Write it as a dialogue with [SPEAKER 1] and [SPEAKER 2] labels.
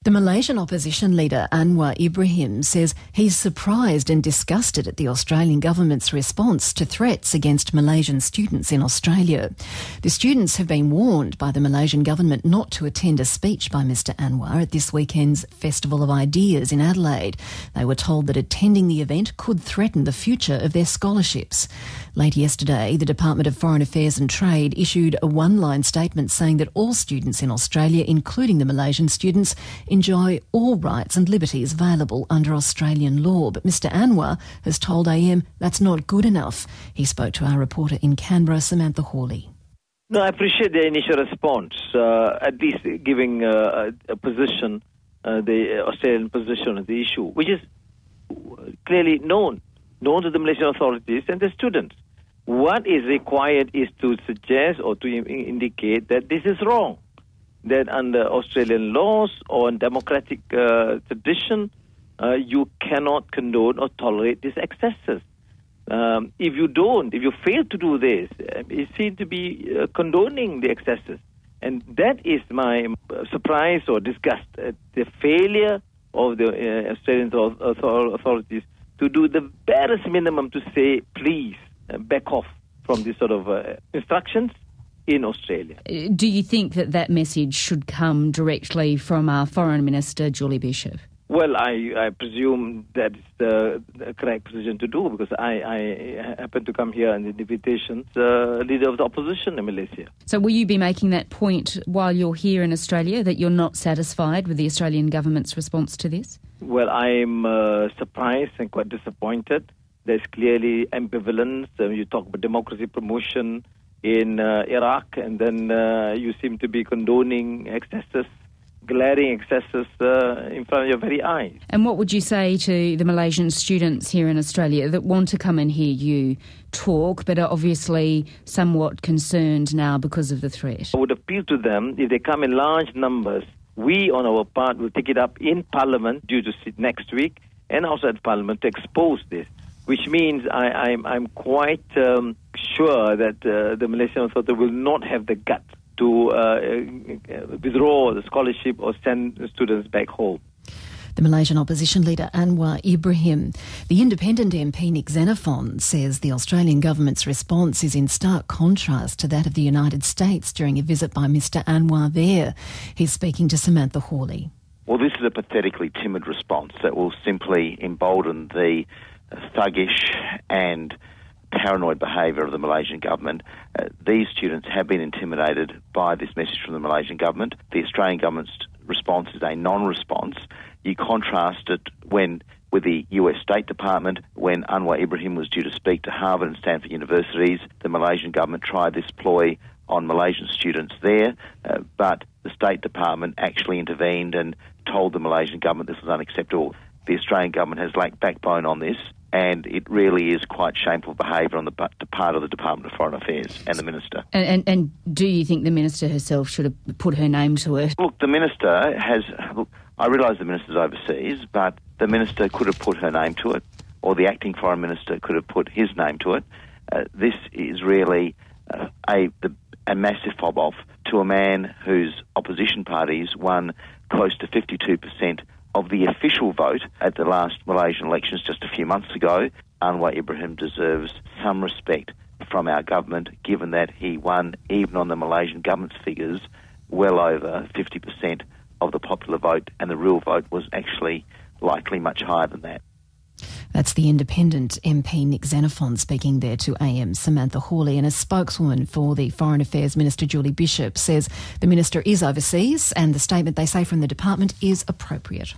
[SPEAKER 1] The Malaysian opposition leader Anwar Ibrahim says he's surprised and disgusted at the Australian government's response to threats against Malaysian students in Australia. The students have been warned by the Malaysian government not to attend a speech by Mr Anwar at this weekend's Festival of Ideas in Adelaide. They were told that attending the event could threaten the future of their scholarships. Late yesterday, the Department of Foreign Affairs and Trade issued a one-line statement saying that all students in Australia, including the Malaysian students, enjoy all rights and liberties available under Australian law. But Mr Anwar has told AM that's not good enough. He spoke to our reporter in Canberra, Samantha Hawley.
[SPEAKER 2] No, I appreciate the initial response, at least giving a position, the Australian position of the issue, which is clearly known to the Malaysian authorities and the students. What is required is to suggest or to indicate that this is wrong, that under Australian laws or democratic tradition, you cannot condone or tolerate these excesses. If you fail to do this, it seems to be condoning the excesses. And that is my surprise or disgust at the failure of the Australian authorities to do the barest minimum to say, please, back off from this sort of instructions in Australia.
[SPEAKER 3] Do you think that message should come directly from our Foreign Minister, Julie Bishop?
[SPEAKER 2] Well, I presume that's the correct position to do, because I happen to come here on the invitation, the leader of the opposition in Malaysia.
[SPEAKER 3] So will you be making that point while you're here in Australia, that you're not satisfied with the Australian government's response to this?
[SPEAKER 2] Well, I'm surprised and quite disappointed. There's clearly ambivalence. You talk about democracy promotion in Iraq, and then you seem to be condoning excesses, glaring excesses in front of your very eyes.
[SPEAKER 3] And what would you say to the Malaysian students here in Australia that want to come and hear you talk, but are obviously somewhat concerned now because of the threat?
[SPEAKER 2] I would appeal to them, if they come in large numbers, we on our part will take it up in Parliament, due to sit next week, and outside Parliament to expose this, which means I'm quite sure that the Malaysian authority will not have the guts to withdraw the scholarship or send the students back home.
[SPEAKER 1] The Malaysian opposition leader Anwar Ibrahim. The independent MP Nick Xenophon says the Australian government's response is in stark contrast to that of the United States during a visit by Mr Anwar there. He's speaking to Samantha Hawley.
[SPEAKER 4] Well, this is a pathetically timid response that will simply embolden the thuggish and paranoid behaviour of the Malaysian government. These students have been intimidated by this message from the Malaysian government. The Australian government's response is a non-response. You contrast it with the US State Department, when Anwar Ibrahim was due to speak to Harvard and Stanford universities. The Malaysian government tried this ploy on Malaysian students there, but the State Department actually intervened and told the Malaysian government this was unacceptable. The Australian government has lacked backbone on this, and it really is quite shameful behaviour on the part of the Department of Foreign Affairs and the Minister.
[SPEAKER 3] And do you think the Minister herself should have put her name to it?
[SPEAKER 4] Look, the Minister has... I realise the Minister's overseas, but the Minister could have put her name to it, or the Acting Foreign Minister could have put his name to it. This is really a massive fob-off to a man whose opposition parties won close to 52% of the official vote at the last Malaysian elections just a few months ago. Anwar Ibrahim deserves some respect from our government, given that he won, even on the Malaysian government's figures, well over 50% of the popular vote, and the real vote was actually likely much higher than that.
[SPEAKER 1] That's the independent MP Nick Xenophon speaking there to AM Samantha Hawley, and a spokeswoman for the Foreign Affairs Minister Julie Bishop says the Minister is overseas and the statement they say from the department is appropriate.